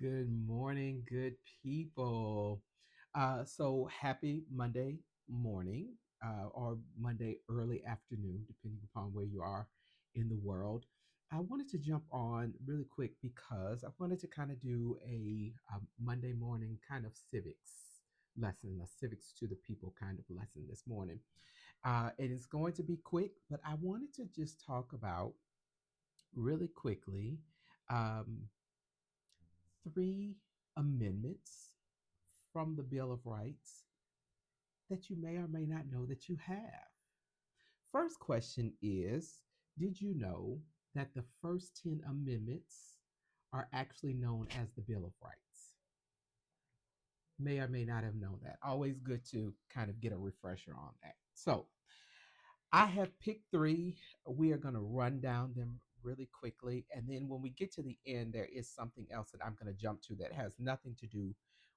Good morning, good people. So happy Monday morning or Monday early afternoon, depending upon where you are in the world. I wanted to jump on really quick because I wanted to kind of do a Monday morning kind of civics lesson, a civics to the people kind of lesson this morning. It is going to be quick, but I wanted to just talk about really quickly. Um, three amendments from the Bill of Rights that you may or may not know that you have. First question is, did you know that the first 10 amendments are actually known as the Bill of Rights? May or may not have known that. Always good to kind of get a refresher on that. So, I have picked three. We are going to run down them really quickly. And then when we get to the end, there is something else that I'm going to jump to that has nothing to do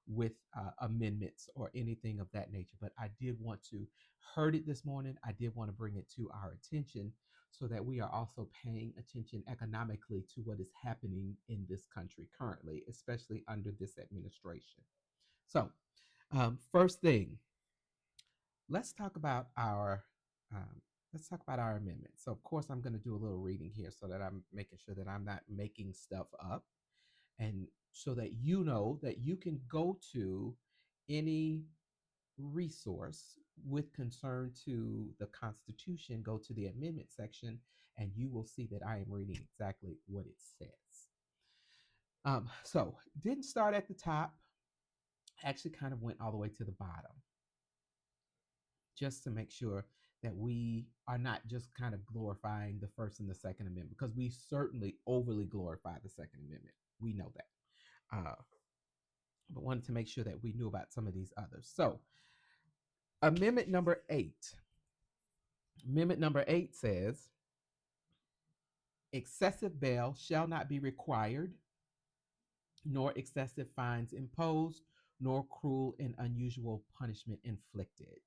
with amendments or anything of that nature. But I did want to heard it this morning. I did want to bring it to our attention so that we are also paying attention economically to what is happening in this country currently, especially under this administration. So, first thing, let's talk about our um, let's talk about our amendment. So, of course, I'm going to do a little reading here so that I'm making sure that I'm not making stuff up, and so that you know that you can go to any resource with concern to the Constitution, go to the amendment section, and you will see that I am reading exactly what it says. So, didn't start at the top. Actually, kind of went all the way to the bottom, just to make sure that we are not just kind of glorifying the First and the Second Amendment, because we certainly overly glorify the Second Amendment. We know that. But wanted to make sure that we knew about some of these others. So, Amendment number 8. Amendment number 8 says excessive bail shall not be required, nor excessive fines imposed, nor cruel and unusual punishment inflicted.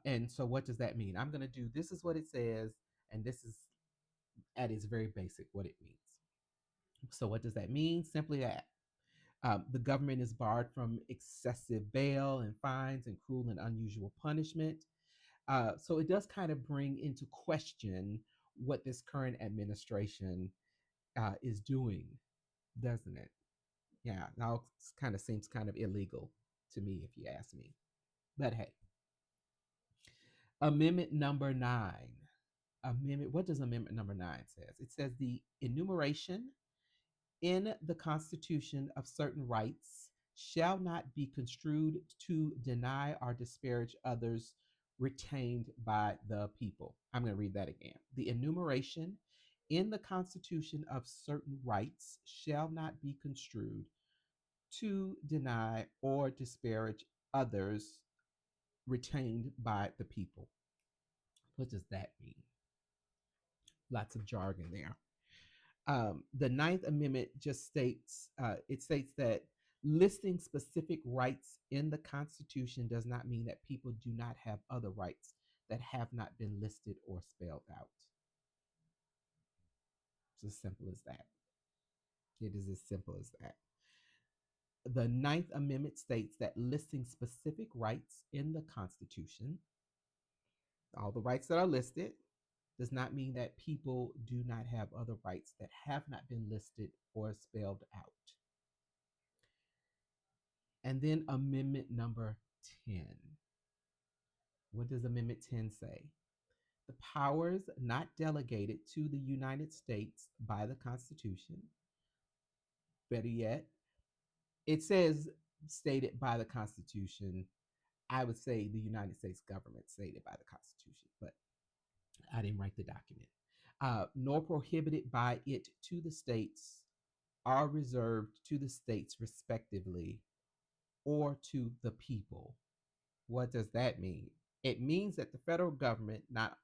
And so, what does that mean? I'm going to do this is what it says, and this is at its very basic what it means. So, what does that mean? Simply that the government is barred from excessive bail and fines and cruel and unusual punishment. So, it does kind of bring into question what this current administration is doing, doesn't it? Yeah, now it kind of seems kind of illegal to me, if you ask me. But hey, Amendment number 9. What does Amendment number 9 says? It says the enumeration in the Constitution of certain rights shall not be construed to deny or disparage others retained by the people. I'm going to read that again. The enumeration in the Constitution of certain rights shall not be construed to deny or disparage others retained by the people. What does that mean? Lots of jargon there. The Ninth Amendment just states it states that listing specific rights in the Constitution does not mean that people do not have other rights that have not been listed or spelled out. It's as simple as that. It is as simple as that. The Ninth Amendment states that listing specific rights in the Constitution, all the rights that are listed, does not mean that people do not have other rights that have not been listed or spelled out. And then Amendment number 10. What does Amendment 10 say? The powers not delegated to the United States by the Constitution, better yet, it says stated by the Constitution. I would say the United States government stated by the Constitution, but I didn't write the document. Nor prohibited by it to the states are reserved to the states respectively or to the people. What does that mean? It means that the federal government not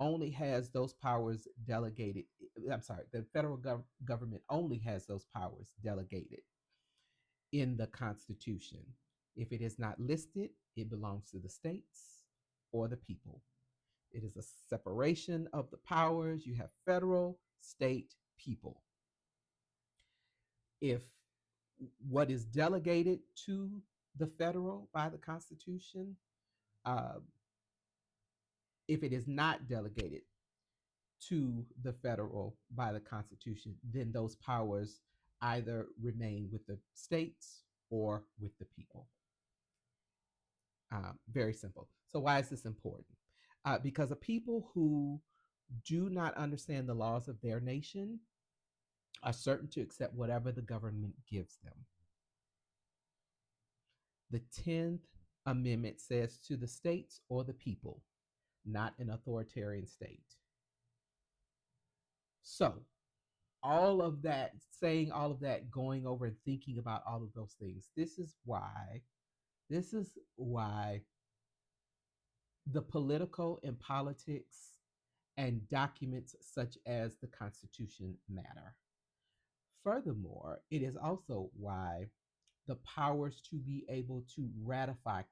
only has those powers delegated, I'm sorry, the federal government only has those powers delegated in the Constitution. If it is not listed, it belongs to the states or the people. It is a separation of the powers. You have federal, state, people. If what is delegated to the federal by the Constitution, uh, if it is not delegated to the federal by the Constitution, then those powers either remain with the states or with the people. Very simple. So, why is this important? Because a people who do not understand the laws of their nation are certain to accept whatever the government gives them. The 10th Amendment says to the states or the people, not an authoritarian state. So, saying all of that, going over and thinking about all of those things, this is why the political and politics and documents such as the Constitution matter. Furthermore, it is also why the powers to be able to ratify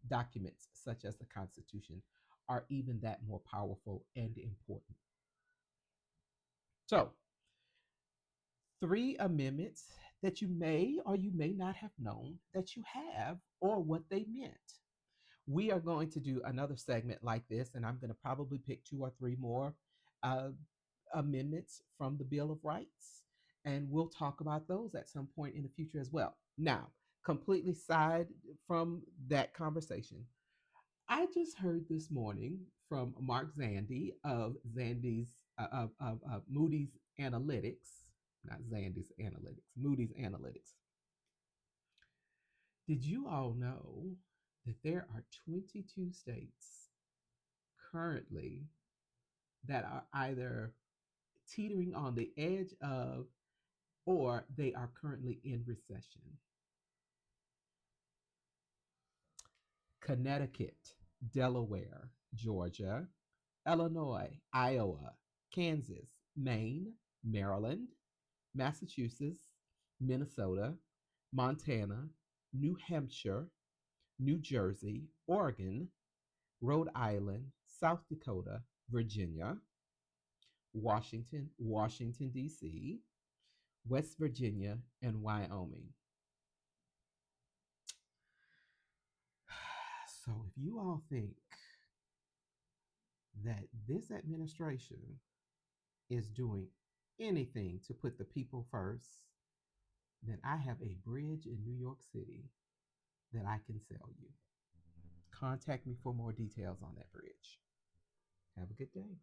documents such as the Constitution are even that more powerful and important. So, three amendments that you may or you may not have known that you have or what they meant. We are going to do another segment like this, and I'm going to probably pick two or three more uh, amendments from the Bill of Rights, and we'll talk about those at some point in the future as well. Now, completely side from that conversation, I just heard this morning from Mark Zandi of Moody's Analytics, not Zandy's Analytics, Moody's Analytics. Did you all know that there are 22 states currently that are either teetering on the edge of or they are currently in recession? Connecticut, Delaware, Georgia, Illinois, Iowa, Kansas, Maine, Maryland, Massachusetts, Minnesota, Montana, New Hampshire, New Jersey, Oregon, Rhode Island, South Dakota, Virginia, Washington, D.C., West Virginia, and Wyoming. So if you all think that this administration is doing anything to put the people first, then I have a bridge in New York City that I can sell you. Contact me for more details on that bridge. Have a good day.